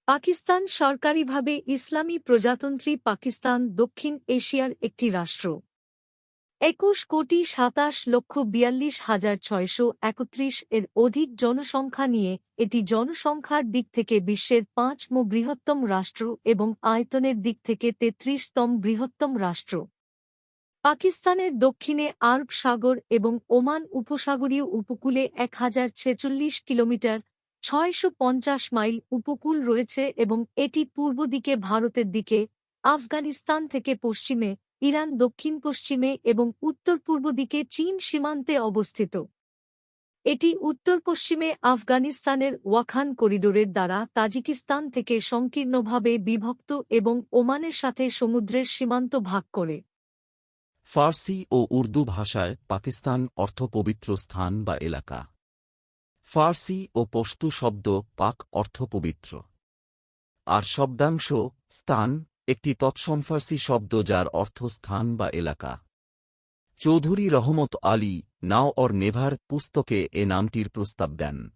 পাকিস্তান সরকারিভাবে ইসলামী প্রজাতন্ত্রী পাকিস্তান দক্ষিণ এশিয়ার একটি রাষ্ট্র। ২১,৪২,৬৩,৬৩১ এর অধিক জনসংখ্যা নিয়ে এটি জনসংখ্যার দিক থেকে বিশ্বের ৫ম বৃহত্তম রাষ্ট্র এবং আয়তনের দিক থেকে ৩৩তম বৃহত্তম রাষ্ট্র। পাকিস্তানের দক্ষিণে আরব সাগর এবং ওমান উপসাগরীয় উপকূলে ১,০৪৬ কিলোমিটার ৬৫০ মাইল উপকূল রয়েছে এবং এটি পূর্ব দিকে ভারতের দিকে, আফগানিস্তান থেকে পশ্চিমে, ইরান দক্ষিণ পশ্চিমে এবং উত্তর-পূর্ব দিকে চীন সীমান্তে অবস্থিত। এটি উত্তর-পশ্চিমে আফগানিস্তানের ওয়াখান করিডোরের দ্বারা তাজিকিস্তান থেকে সংকীর্ণভাবে বিভক্ত এবং ওমানের সাথে সমুদ্রের সীমান্ত ভাগ করে। ফার্সি ও উর্দু ভাষায় পাকিস্তান অর্থ পবিত্র স্থান বা এলাকা। ফার্সি ও পশতু শব্দ পাক অর্থ পবিত্র, আর শব্দাংশ স্থান একটি তৎসম ফার্সি শব্দ যার অর্থ স্থান বা এলাকা। চৌধুরী রহমত আলী নাও অর নেভার পুস্তকে এ নামটির প্রস্তাব দেন।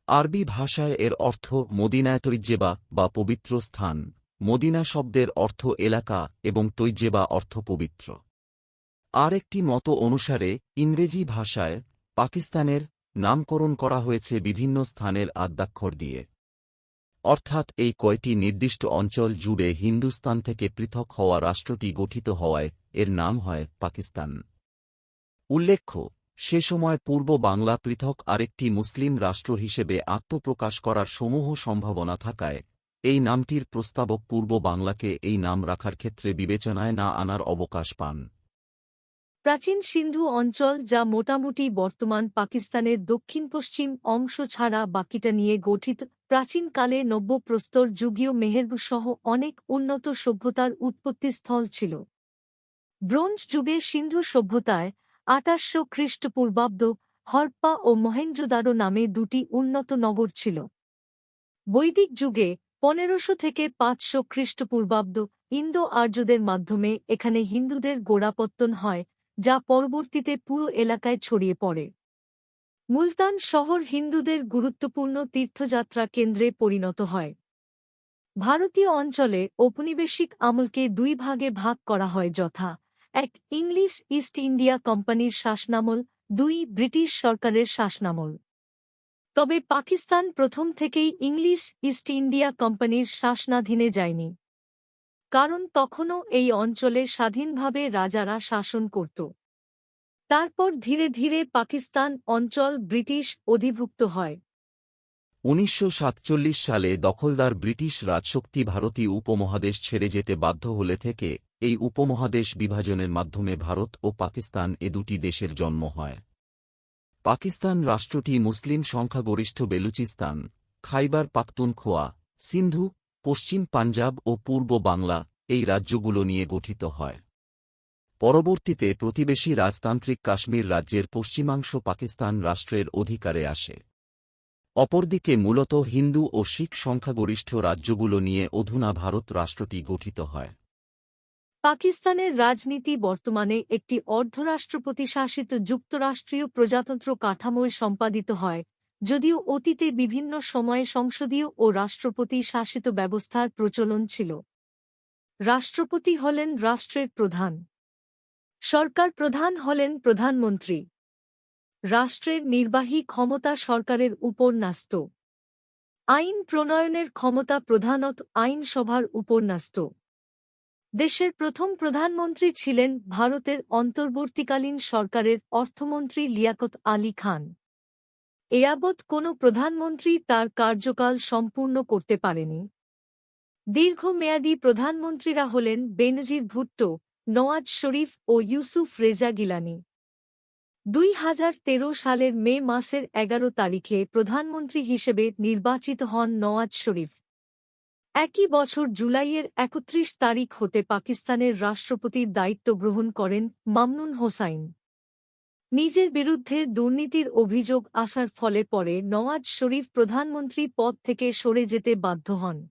আরবি ভাষায় এর অর্থ মদিনায় তৈজ্জেবা বা পবিত্র স্থান। মদিনা শব্দের অর্থ এলাকা এবং তৈজ্জেবা অর্থ পবিত্র। আর একটি মত অনুসারে ইংরেজি ভাষায় পাকিস্তানের নামকরণ করা হয়েছে বিভিন্ন স্থানের আদ্যাক্ষর দিয়ে, অর্থাৎ এই কয়টি নির্দিষ্ট অঞ্চল জুড়ে হিন্দুস্তান থেকে পৃথক হওয়া রাষ্ট্রটি গঠিত হওয়ায় এর নাম হয় পাকিস্তান। উল্লেখ্য, সে সময় পূর্ব বাংলা পৃথক আরেকটি মুসলিম রাষ্ট্র হিসেবে আত্মপ্রকাশ করার সমূহ সম্ভাবনা থাকায় এই নামটির প্রস্তাবক পূর্ব বাংলাকে এই নাম রাখার ক্ষেত্রে বিবেচনায় না আনার অবকাশ পান। প্রাচীন সিন্ধু অঞ্চল, যা মোটামুটি বর্তমান পাকিস্তানের দক্ষিণ-পশ্চিম অংশ ছাড়া বাকিটা নিয়ে গঠিত, প্রাচীনকালে নব্য-প্রস্তর যুগীয় মেহেরবসহ অনেক উন্নত সভ্যতার উৎপত্তিস্থল ছিল। ব্রোঞ্জ যুগে সিন্ধু সভ্যতায় ২৮০০ খ্রিস্টপূর্বাব্দ হরপ্পা ও মহেঞ্জোদারো নামে দুটি উন্নত নগর ছিল। বৈদিক যুগে ১৫০০ থেকে ৫০০ খ্রিস্টপূর্বাব্দ ইন্দো-আর্যদের মাধ্যমে এখানে হিন্দুদের গোড়াপত্তন হয়, যা পরবর্তীতে পুরো এলাকায় ছড়িয়ে পড়ে। মুলতান শহর হিন্দুদের গুরুত্বপূর্ণ তীর্থযাত্রা কেন্দ্রে পরিণত হয়। ভারতীয় অঞ্চলে ঔপনিবেশিক আমলকে দুই ভাগে ভাগ করা হয়, যথা: ১ ইংলিশ ইস্ট ইন্ডিয়া কোম্পানির শাসনামল, ২ ব্রিটিশ সরকারের শাসনামল। তবে পাকিস্তান প্রথম থেকেই ইংলিশ ইস্ট ইন্ডিয়া কোম্পানির শাসনাধীনে যায়নি, কারণ তখনও এই অঞ্চলে স্বাধীনভাবে রাজারা শাসন করত। তারপর ধীরে ধীরে পাকিস্তান অঞ্চল ব্রিটিশ অধিভুক্ত হয়। ১৯৪৭ সালে দখলদার ব্রিটিশ রাজশক্তি ভারতীয় উপমহাদেশ ছেড়ে যেতে বাধ্য হলে থেকে এই উপমহাদেশ বিভাজনের মাধ্যমে ভারত ও পাকিস্তান এ দুটি দেশের জন্ম হয়। পাকিস্তান রাষ্ট্রটি মুসলিম সংখ্যাগরিষ্ঠ বেলুচিস্তান, খাইবার পাখতুনখোয়া, সিন্ধু, পশ্চিম পাঞ্জাব ও পূর্ব বাংলা এই রাজ্যগুলো নিয়ে গঠিত হয়। পরবর্তীতে প্রতিবেশী রাজতান্ত্রিক কাশ্মীর রাজ্যের পশ্চিমাংশ পাকিস্তান রাষ্ট্রের অধিকারে আসে। অপরদিকে মূলত হিন্দু ও শিখ সংখ্যাগরিষ্ঠ রাজ্যগুলো নিয়ে অধুনা ভারত রাষ্ট্রটি গঠিত হয়। পাকিস্তানের রাজনীতি বর্তমানে একটি অর্ধরাষ্ট্রপতি শাসিত যুক্তরাষ্ট্রীয় প্রজাতন্ত্র কাঠামোয় সম্পাদিত হয়, যদিও অতীতে বিভিন্ন সময়ে সংসদীয় ও রাষ্ট্রপতি শাসিত ব্যবস্থার প্রচলন ছিল। রাষ্ট্রপতি হলেন রাষ্ট্রের প্রধান। সরকার প্রধান হলেন প্রধানমন্ত্রী। রাষ্ট্রের নির্বাহী ক্ষমতা সরকারের উপর ন্যস্ত। আইন প্রণয়নের ক্ষমতা প্রধানত আইনসভার উপর ন্যস্ত। দেশের প্রথম প্রধানমন্ত্রী ছিলেন ভারতের অন্তর্বর্তীকালীন সরকারের অর্থমন্ত্রী লিয়াকত আলী খান। এ যাবৎ কোনো প্রধানমন্ত্রী তার কার্যকাল সম্পূর্ণ করতে পারেনি। দীর্ঘমেয়াদী প্রধানমন্ত্রীরা হলেন বেনজির ভুট্টো, নওয়াজ শরীফ ও ইউসুফ রেজা গিলানি। ২০১৩ সালের মে মাসের ১১ তারিখে প্রধানমন্ত্রী হিসেবে নির্বাচিত হন নওয়াজ শরীফ। একই বছর জুলাইয়ের ৩১ তারিখ হতে পাকিস্তানের রাষ্ট্রপতির দায়িত্ব গ্রহণ করেন মামনুন হোসাইন। নিজের বিরুদ্ধে দুর্নীতির অভিযোগ আসার ফলে পরে নওয়াজ শরীফ প্রধানমন্ত্রী পদ থেকে সরে যেতে বাধ্য হন।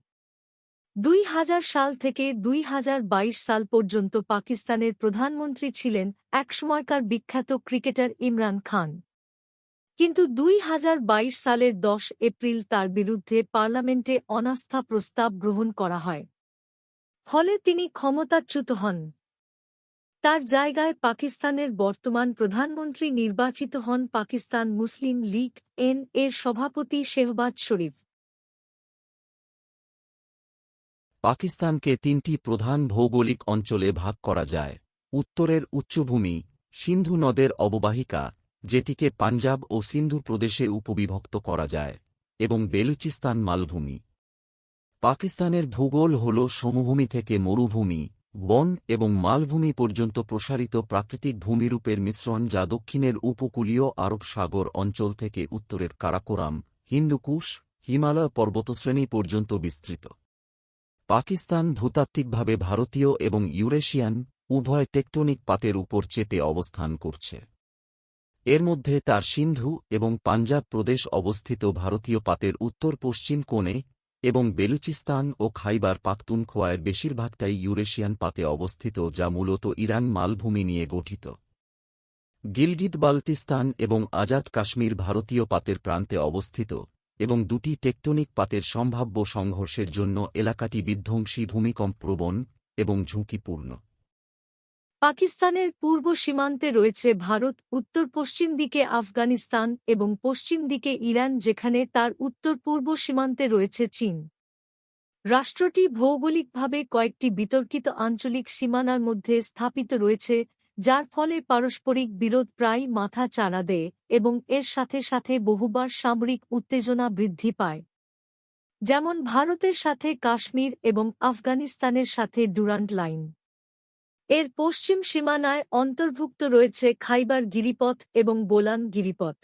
২০০০ সাল থেকে ২০২২ সাল পর্যন্ত পাকিস্তানের প্রধানমন্ত্রী ছিলেন একসময়কার বিখ্যাত ক্রিকেটার ইমরান খান। কিন্তু 2022 সালের 10 এপ্রিল তার বিরুদ্ধে পার্লামেন্টে অনাস্থা প্রস্তাব গ্রহণ করা হয়। ফলে তিনি ক্ষমতাচ্যুত হন। তার জায়গায় পাকিস্তানের বর্তমান প্রধানমন্ত্রী নির্বাচিত হন পাকিস্তান মুসলিম লীগ এর সভাপতি শেহবাজ শরীফ। পাকিস্তানকে তিনটি প্রধান ভৌগোলিক অঞ্চলে ভাগ করা যায়। উত্তরের উচ্চভূমি, সিন্ধু নদের অববাহিকা, যেটিকে পাঞ্জাব ও সিন্ধু প্রদেশে উপবিভক্ত করা যায়, এবং বেলুচিস্তান মালভূমি। পাকিস্তানের ভূগোল হল সমভূমি থেকে মরুভূমি, বন এবং মালভূমি পর্যন্ত প্রসারিত প্রাকৃতিক ভূমিরূপের মিশ্রণ, যা দক্ষিণের উপকূলীয় আরব সাগর অঞ্চল থেকে উত্তরের কারাকোরাম, হিন্দুকুশ, হিমালয় পর্বতশ্রেণী পর্যন্ত বিস্তৃত। পাকিস্তান ভূতাত্ত্বিকভাবে ভারতীয় এবং ইউরেশিয়ান উভয় টেকটোনিক পাতের উপর চেপে অবস্থান করছে। এর মধ্যে তার সিন্ধু এবং পাঞ্জাব প্রদেশ অবস্থিত ভারতীয় পাতের উত্তর পশ্চিম কোণে, এবং বেলুচিস্তান ও খাইবার পাখতুনখোয়ার বেশিরভাগটাই ইউরেশিয়ান পাতে অবস্থিত, যা মূলত ইরান মালভূমি নিয়ে গঠিত। গিলগিত বালতিস্তান এবং আজাদ কাশ্মীর ভারতীয় পাতের প্রান্তে অবস্থিত, এবং দুটি টেকটোনিক পাতের সম্ভাব্য সংঘর্ষের জন্য এলাকাটি বিধ্বংসী, ভূমিকম্পপ্রবণ এবং ঝুঁকিপূর্ণ। পাকিস্তানের পূর্ব সীমান্তে রয়েছে ভারত, উত্তর পশ্চিম দিকে আফগানিস্তান এবং পশ্চিম দিকে ইরান, যেখানে তার উত্তর পূর্ব সীমান্তে রয়েছে চীন। রাষ্ট্রটি ভৌগোলিকভাবে কয়েকটি বিতর্কিত আঞ্চলিক সীমানার মধ্যে স্থাপিত রয়েছে, যার ফলে পারস্পরিক বিরোধ প্রায় মাথা চাড়া দেয় এবং এর সাথে সাথে বহুবার সামরিক উত্তেজনা বৃদ্ধি পায়, যেমন ভারতের সাথে কাশ্মীর এবং আফগানিস্তানের সাথে ডুরান্ট লাইন। এর পশ্চিম সীমানায় অন্তর্ভুক্ত রয়েছে খাইবার গিরিপথ এবং বোলান গিরিপথ।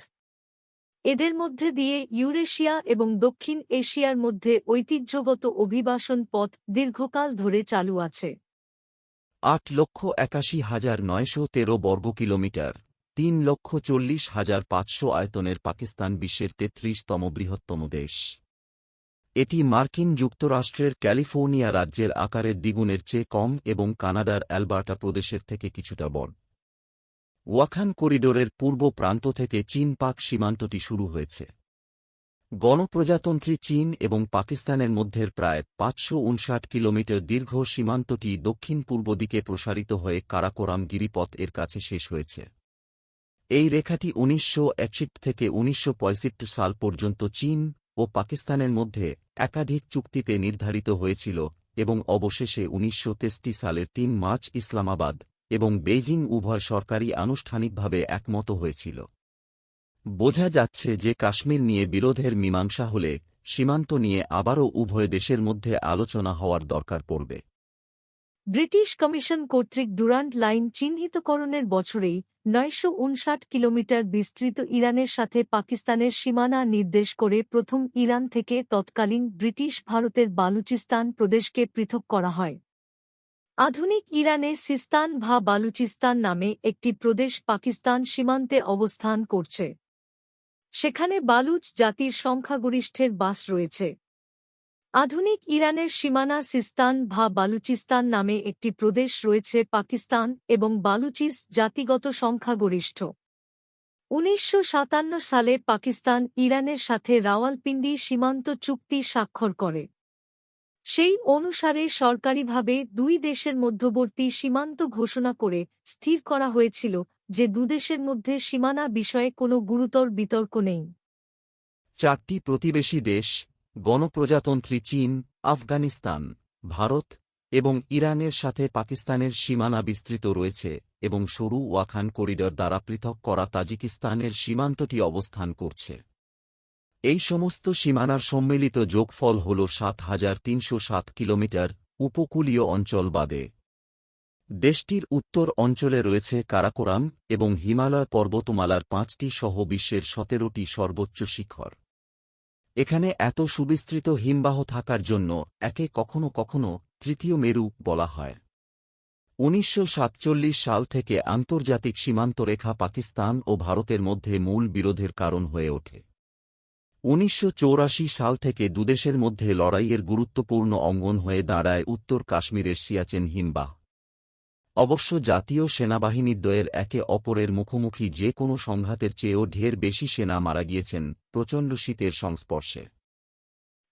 এদের মধ্যে দিয়ে ইউরেশিয়া এবং দক্ষিণ এশিয়ার মধ্যে ঐতিহ্যগত অভিবাসন পথ দীর্ঘকাল ধরে চালু আছে। 8,81,913 বর্গ কিলোমিটার, 3,40,500 আয়তনের পাকিস্তান বিশ্বের 33তম বৃহত্তম দেশ। এটি মার্কিন যুক্তরাষ্ট্রের ক্যালিফোর্নিয়া রাজ্যের আকারের দ্বিগুণের চেয়ে কম এবং কানাডার অ্যালবার্টা প্রদেশের থেকে কিছুটা বড়। ওয়াখান করিডোরের পূর্ব প্রান্ত থেকে চীন-পাক সীমান্তটি শুরু হয়েছে। গণপ্রজাতন্ত্রী চীন এবং পাকিস্তানের মধ্যের প্রায় 559 কিলোমিটার দীর্ঘ সীমান্তটি দক্ষিণ পূর্ব দিকে প্রসারিত হয়ে কারাকোরাম গিরিপথ এর কাছে শেষ হয়েছে। এই রেখাটি 1961 থেকে 1965 সাল পর্যন্ত চীন ও পাকিস্তানের মধ্যে একাধিক চুক্তিতে নির্ধারিত হয়েছিল এবং অবশেষে 1963 সালের 3 মার্চ ইসলামাবাদ এবং বেইজিং উভয় সরকারই আনুষ্ঠানিকভাবে একমত হয়েছিল। বোঝা যাচ্ছে যে কাশ্মীর নিয়ে বিরোধের মীমাংসা হলে সীমান্ত নিয়ে আবারও উভয় দেশের মধ্যে আলোচনা হওয়ার দরকার পড়বে। ব্রিটিশ কমিশন কর্তৃক ডুরান্ট লাইন চিহ্নিতকরণের বছরেই 959 কিলোমিটার বিস্তৃত ইরানের সাথে পাকিস্তানের সীমানা নির্দেশ করে প্রথম ইরান থেকে তৎকালীন ব্রিটিশ ভারতের বালুচিস্তান প্রদেশকে পৃথক করা হয়। আধুনিক ইরানে সিস্তান বা বালুচিস্তান নামে একটি প্রদেশ পাকিস্তান সীমান্তে অবস্থান করছে। সেখানে বালুচ জাতির সংখ্যাগরিষ্ঠের বাস রয়েছে। আধুনিক ইরানের সীমানা সিস্তান বা বালুচিস্তান নামে একটি প্রদেশ রয়েছে পাকিস্তান এবং বালুচিস জাতিগত সংখ্যাগরিষ্ঠ। 1957 সালে পাকিস্তান ইরানের সাথে রাওয়ালপিন্ডি সীমান্ত চুক্তি স্বাক্ষর করে। সেই অনুসারে সরকারিভাবে দুই দেশের মধ্যবর্তী সীমান্ত ঘোষণা করে স্থির করা হয়েছিল যে দুদেশের মধ্যে সীমানা বিষয়ে কোনো গুরুতর বিতর্ক নেই। 4টি প্রতিবেশী দেশ, গণপ্রজাতন্ত্রী চীন, আফগানিস্তান, ভারত এবং ইরানের সাথে পাকিস্তানের সীমানা বিস্তৃত রয়েছে এবং সরু ওয়াখান করিডর দ্বারা পৃথক করা তাজিকিস্তানের সীমান্তটি অবস্থান করছে। এই সমস্ত সীমানার সম্মিলিত যোগফল হল 7,307 কিলোমিটার উপকূলীয় অঞ্চল বাদে। দেশটির উত্তর অঞ্চলে রয়েছে কারাকোরাম এবং হিমালয় পর্বতমালার 5টি সহ বিশ্বের 17টি সর্বোচ্চ শিখর। এখানে এত সুবিস্তৃত হিমবাহ থাকার জন্য একে কখনো কখনো তৃতীয় মেরু বলা হয়। 1947 সাল থেকে আন্তর্জাতিক সীমান্তরেখা পাকিস্তান ও ভারতের মধ্যে মূল বিরোধের কারণ হয়ে ওঠে। 1984 সাল থেকে দুদেশের মধ্যে লড়াইয়ের গুরুত্বপূর্ণ অঙ্গন হয়ে দাঁড়ায় উত্তর কাশ্মীরের সিয়াচেন হিমবাহ। অবশ্য জাতীয় সেনাবাহিনীদ্বয়ের একে অপরের মুখোমুখি যে কোনো সংঘাতের চেয়েও ঢের বেশি সেনা মারা গিয়েছেন প্রচণ্ড শীতের সংস্পর্শে।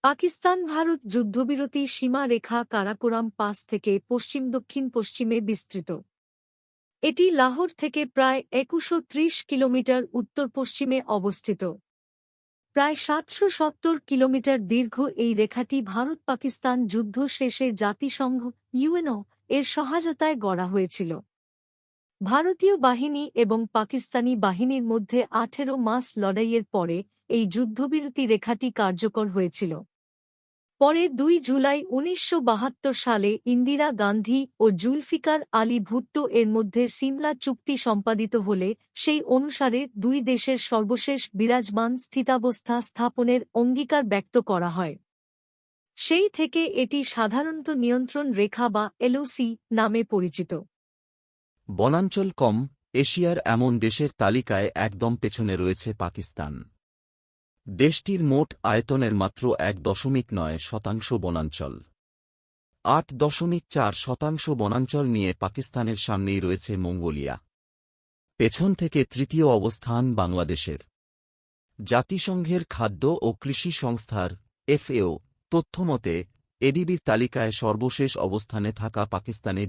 পাকিস্তান ভারত যুদ্ধবিরতি সীমা রেখা কারাকোরাম পাস থেকে পশ্চিম দক্ষিণ পশ্চিমে বিস্তৃত। এটি লাহোর থেকে প্রায় ২১৩০ কিলোমিটার উত্তর পশ্চিমে অবস্থিত। প্রায় ৭৭০ কিলোমিটার দীর্ঘ এই রেখাটি ভারত পাকিস্তান যুদ্ধ শেষে জাতিসংঘ ইউএনও এর সহায়তায় গড়া হয়েছিল। ভারতীয় বাহিনী এবং পাকিস্তানি বাহিনীর মধ্যে ১৮ মাস লড়াইয়ের পরে এই যুদ্ধবিরতি রেখাটি কার্যকর হয়েছিল। পরে ২ জুলাই ১৯৭২ সালে ইন্দিরা গান্ধী ও জুলফিকার আলী ভুট্টো এর মধ্যে সিমলা চুক্তি সম্পাদিত হলে সেই অনুসারে দুই দেশের সর্বশেষ বিরাজমান স্থিতাবস্থা স্থাপনের অঙ্গীকার ব্যক্ত করা হয়। সেই থেকে এটি সাধারণত নিয়ন্ত্রণ রেখা বা এলওসি নামে পরিচিত। বনাঞ্চল কম এশিয়ার এমন দেশের তালিকায় একদম পেছনে রয়েছে পাকিস্তান। দেশটির মোট আয়তনের মাত্র ১.৯% বনাঞ্চল। ৮.৪% বনাঞ্চল নিয়ে পাকিস্তানের সামনেই রয়েছে মঙ্গোলিয়া। পেছন থেকে তৃতীয় অবস্থান বাংলাদেশের। জাতিসংঘের খাদ্য ও কৃষি সংস্থার FAO তথ্যমতে এডিবির তালিকায় সর্বশেষ অবস্থানে থাকা পাকিস্তানে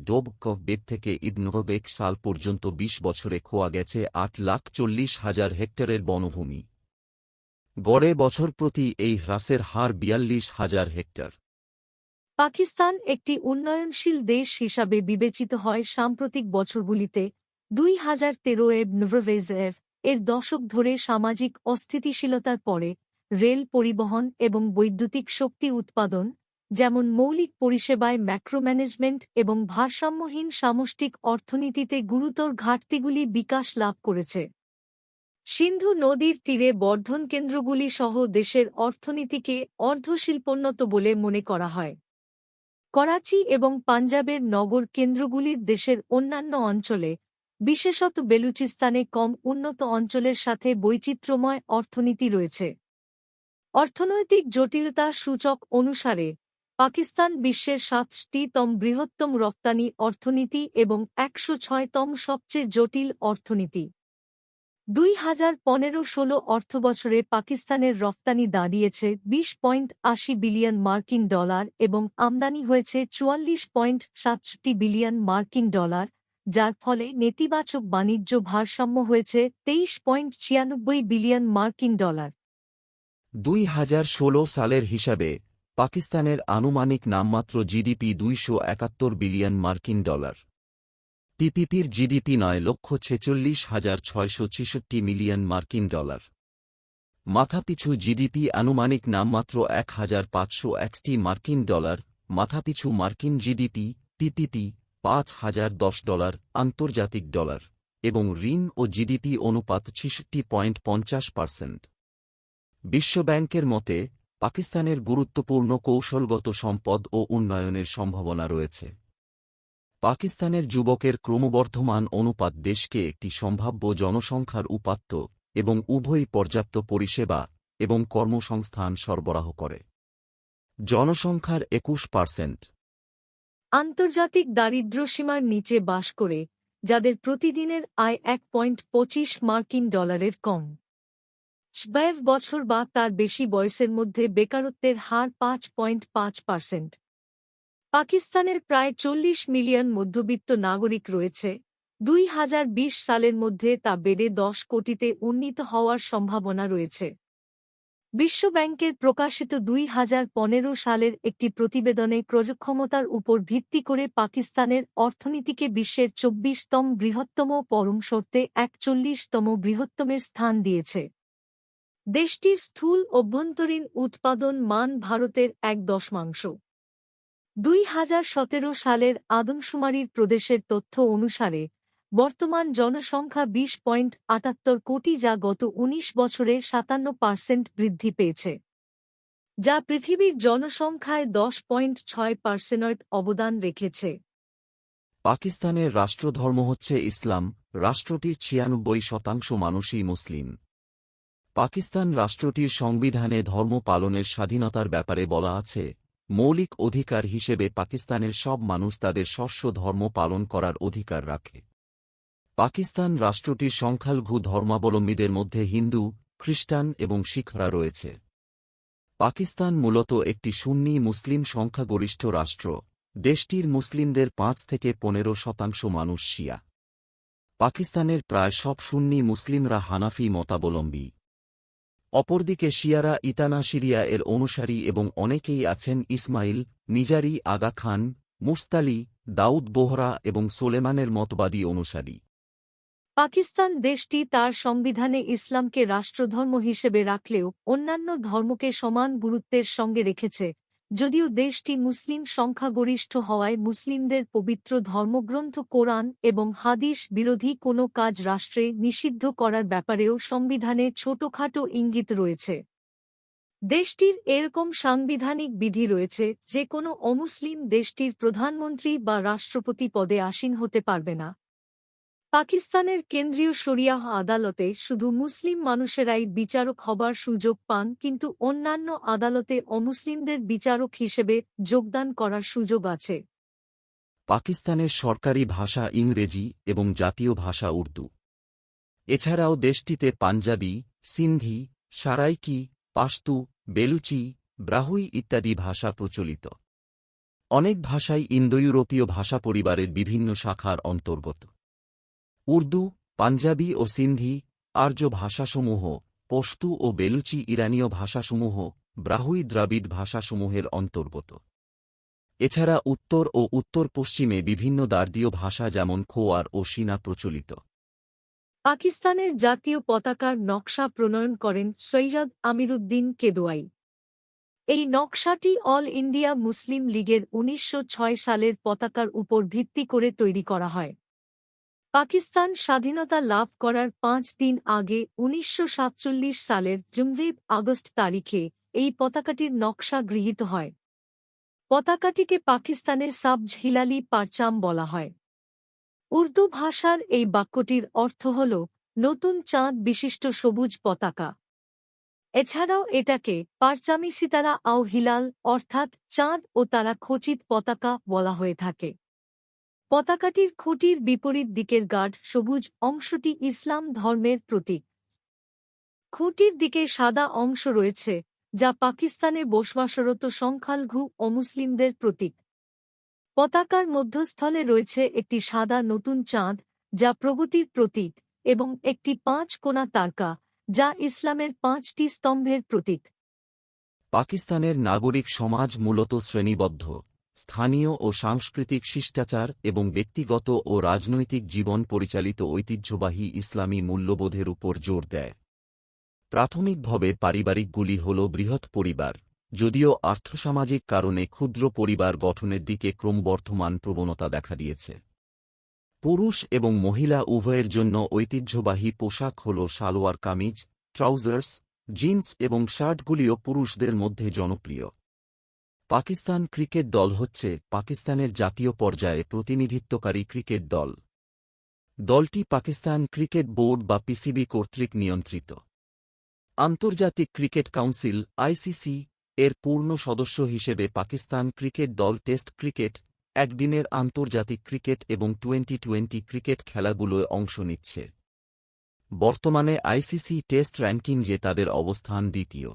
বেগ থেকে ইবনবেক সাল পর্যন্ত ২০ বছরে খোয়া গেছে ৮,৪০,০০০ হেক্টরের বনভূমি। গড়ে বছর প্রতি এই হ্রাসের হার ৪২,০০০ হেক্টর। পাকিস্তান একটি উন্নয়নশীল দেশ হিসাবে বিবেচিত হয় সাম্প্রতিক বছরগুলিতে। ২০১৩ এর দশক ধরে সামাজিক অস্থিতিশীলতার পরে রেল পরিবহন এবং বৈদ্যুতিক শক্তি উৎপাদন, যেমন মৌলিক পরিষেবায় ম্যাক্রোম্যানেজমেন্ট এবং ভারসাম্যহীন সামষ্টিক অর্থনীতিতে গুরুতর ঘাটতিগুলি বিকাশ লাভ করেছে। সিন্ধু নদীর তীরে বর্ধন কেন্দ্রগুলি সহ দেশের অর্থনীতিকে অর্ধশিল্পোন্নত বলে মনে করা হয়। করাচি এবং পাঞ্জাবের নগর কেন্দ্রগুলির দেশের অন্যান্য অঞ্চলে, বিশেষত বেলুচিস্তানে কম উন্নত অঞ্চলের সাথে বৈচিত্র্যময় অর্থনীতি রয়েছে। অর্থনৈতিক জটিলতা সূচক অনুসারে পাকিস্তান বিশ্বের ৭টিতম বৃহত্তম রপ্তানি অর্থনীতি এবং ১০৬তম সবচেয়ে জটিল অর্থনীতি। ২০১৫-১৬ অর্থবছরে পাকিস্তানের রপ্তানি দাঁড়িয়েছে ২০.৮০ বিলিয়ন মার্কিন ডলার এবং আমদানি হয়েছে ৪৪.৬৭ বিলিয়ন মার্কিন ডলার, যার ফলে নেতিবাচক বাণিজ্য ভারসাম্য হয়েছে ২৩.৯৬ বিলিয়ন মার্কিন ডলার। ২০১৬ সালের হিসাবে পাকিস্তানের আনুমানিক নামমাত্র জিডিপি ২৭১ বিলিয়ন মার্কিন ডলার। পিপিপির জিডিপি ৯,৪৬,৬৬৬ মিলিয়ন মার্কিন ডলার। মাথাপিছু জিডিপি আনুমানিক নামমাত্র ১,৫০১টি মার্কিন ডলার। মাথাপিছু মার্কিন জিডিপি পিপিপি ৫,০১০ ডলার আন্তর্জাতিক ডলার এবং ঋণ ও জিডিপি অনুপাত ৬৬.৫০%। বিশ্বব্যাংকের মতে পাকিস্তানের গুরুত্বপূর্ণ কৌশলগত সম্পদ ও উন্নয়নের সম্ভাবনা রয়েছে। পাকিস্তানের যুবকের ক্রমবর্ধমান অনুপাত দেশকে একটি সম্ভাব্য জনসংখ্যার উপাত্ত এবং উভয়ই পর্যাপ্ত পরিষেবা এবং কর্মসংস্থান সরবরাহ করে। জনসংখ্যার ২১%। আন্তর্জাতিক দারিদ্র্যসীমার নিচে বাস করে, যাদের প্রতিদিনের আয় ১.২৫ মার্কিন ডলারের কম। ২২ বছর বা তার বেশি বয়সের মধ্যে বেকারত্বের হার ৫.৫%। পাকিস্তানের প্রায় ৪০ মিলিয়ন মধ্যবিত্ত নাগরিক রয়েছে। ২০২০ সালের মধ্যে তা বেড়ে ১০ কোটিতে উন্নীত হওয়ার সম্ভাবনা রয়েছে। বিশ্বব্যাংকের প্রকাশিত ২০১৫ সালের একটি প্রতিবেদনে ক্রয়ক্ষমতার উপর ভিত্তি করে পাকিস্তানের অর্থনীতিকে বিশ্বের ২৪তম বৃহত্তম পরম শর্তে ৪১তম বৃহত্তমের স্থান দিয়েছে। দেশটির স্থূল অভ্যন্তরীণ উৎপাদন মান ভারতের ১/১০। ২০১৭ সালের আদমশুমারির প্রদেশের তথ্য অনুসারে বর্তমান জনসংখ্যা ২০.৭৮ কোটি, যা গত ১৯ বছরে ৫৭% বৃদ্ধি পেয়েছে, যা পৃথিবীর জনসংখ্যায় ১০.৬% অবদান রেখেছে। পাকিস্তানের রাষ্ট্রধর্ম হচ্ছে ইসলাম। রাষ্ট্রটির ৯৬% মানুষই মুসলিম। পাকিস্তান রাষ্ট্রটির সংবিধানে ধর্ম পালনের স্বাধীনতার ব্যাপারে বলা আছে, মৌলিক অধিকার হিসেবে পাকিস্তানের সব মানুষ তাদের স্বস্ব ধর্ম পালন করার অধিকার রাখে। পাকিস্তান রাষ্ট্রটির সংখ্যালঘু ধর্মাবলম্বীদের মধ্যে হিন্দু, খ্রিস্টান এবং শিখরা রয়েছে। পাকিস্তান মূলত একটি সুন্নি মুসলিম সংখ্যাগরিষ্ঠ রাষ্ট্র। দেশটির মুসলিমদের ৫ থেকে ১৫% মানুষ শিয়া। পাকিস্তানের প্রায় সব সুন্নি মুসলিমরা হানাফি মতাবলম্বী। অপরদিকে শিয়ারা ইতানা সিরিয়া এর অনুসারী এবং অনেকেই আছেন ইসমাইল, নিজারি, আগা খান, মুস্তালি, দাউদ বোহরা এবং সোলেমানের মতবাদী অনুসারী। পাকিস্তান দেশটি তার সংবিধানে ইসলামকে রাষ্ট্রধর্ম হিসেবে রাখলেও অন্যান্য ধর্মকে সমান গুরুত্বের সঙ্গে রেখেছে। যদিও দেশটি মুসলিম সংখ্যাগরিষ্ঠ হওয়ায় মুসলিমদের পবিত্র ধর্মগ্রন্থ কোরআন এবং হাদিস বিরোধী কোনো কাজ রাষ্ট্রে নিষিদ্ধ করার ব্যাপারেও সংবিধানে ছোটখাটো ইঙ্গিত রয়েছে। দেশটির এরকম সাংবিধানিক বিধি রয়েছে যে কোনো অমুসলিম দেশটির প্রধানমন্ত্রী বা রাষ্ট্রপতি পদে আসীন হতে পারবে না। পাকিস্তানের কেন্দ্রীয় শরিয়াহ আদালতে শুধু মুসলিম মানুষেরাই বিচারক হবার সুযোগ পান, কিন্তু অন্যান্য আদালতে অমুসলিমদের বিচারক হিসেবে যোগদান করার সুযোগ আছে। পাকিস্তানের সরকারি ভাষা ইংরেজি এবং জাতীয় ভাষা উর্দু। এছাড়াও দেশটিতে পাঞ্জাবি, সিন্ধি, সারাইকি, পাশতু, বেলুচি, ব্রাহুই ইত্যাদি ভাষা প্রচলিত। অনেক ভাষাই ইন্দো ইউরোপীয় ভাষা পরিবারের বিভিন্ন শাখার অন্তর্গত। উর্দু, পাঞ্জাবি ও সিন্ধি আর্য ভাষাসমূহ, পশতু ও বেলুচি ইরানীয় ভাষাসমূহ, ব্রাহুই দ্রাবিড় ভাষাসমূহের অন্তর্গত। এছাড়া উত্তর ও উত্তর-পশ্চিমে বিভিন্ন দার্দীয় ভাষা যেমন খোয়ার ও সিনা প্রচলিত। পাকিস্তানের জাতীয় পতাকার নকশা প্রণয়ন করেন সৈয়দ আমিরুদ্দিন কেদোয়াই। এই নকশাটি অল ইন্ডিয়া মুসলিম লীগের ১৯০৬ সালের পতাকার উপর ভিত্তি করে তৈরি করা হয়। পাকিস্তান স্বাধীনতা লাভ করার ৫ দিন আগে ১৯৪৭ সালের ১৫ আগস্ট তারিখে এই পতাকাটির নকশা গৃহীত হয়। পতাকাটিকে পাকিস্তানের সাবজ হিলালি পারচাম বলা হয়। উর্দু ভাষার এই বাক্যটির অর্থ হল নতুন চাঁদ বিশিষ্ট সবুজ পতাকা। এছাড়াও এটাকে পারচামি সিতারা আও হিলাল অর্থাৎ চাঁদ ও তারা খচিত পতাকা বলা হয়ে থাকে। পতাকাটির খুঁটির বিপরীত দিকের গাঢ় সবুজ অংশটি ইসলাম ধর্মের প্রতীক। খুঁটির দিকে সাদা অংশ রয়েছে যা পাকিস্তানে বসবাসরত সংখ্যালঘু অমুসলিমদের প্রতীক। পতাকার মধ্যস্থলে রয়েছে একটি সাদা নতুন চাঁদ যা প্রগতির প্রতীক এবং একটি ৫ কোণা তারকা যা ইসলামের ৫টি স্তম্ভের প্রতীক। পাকিস্তানের নাগরিক সমাজ মূলত শ্রেণীবদ্ধ, স্থানীয় ও সাংস্কৃতিক শিষ্টাচার এবং ব্যক্তিগত ও রাজনৈতিক জীবন পরিচালিত ঐতিহ্যবাহী ইসলামী মূল্যবোধের উপর জোর দেয়। প্রাথমিকভাবে পারিবারিকগুলি হল বৃহৎ পরিবার, যদিও আর্থসামাজিক কারণে ক্ষুদ্র পরিবার গঠনের দিকে ক্রমবর্ধমান প্রবণতা দেখা দিয়েছে। পুরুষ এবং মহিলা উভয়ের জন্য ঐতিহ্যবাহী পোশাক হল সালোয়ার কামিজ, ট্রাউজার্স, জিন্স এবং শার্টগুলিও পুরুষদের মধ্যে জনপ্রিয়। পাকিস্তান ক্রিকেট দল হচ্ছে পাকিস্তানের জাতীয় পর্যায়ে প্রতিনিধিত্বকারী ক্রিকেট দল। দলটি পাকিস্তান ক্রিকেট বোর্ড বা পিসিবি কর্তৃক নিয়ন্ত্রিত। আন্তর্জাতিক ক্রিকেট কাউন্সিল (আইসিসি) এর পূর্ণ সদস্য হিসেবে পাকিস্তান ক্রিকেট দল টেস্ট ক্রিকেট, একদিনের আন্তর্জাতিক ক্রিকেট এবং টি-২০ ক্রিকেট খেলাগুলোয় অংশ নিচ্ছে। বর্তমানে আইসিসি টেস্ট র্যাঙ্কিংয়ে তাদের অবস্থান দ্বিতীয়।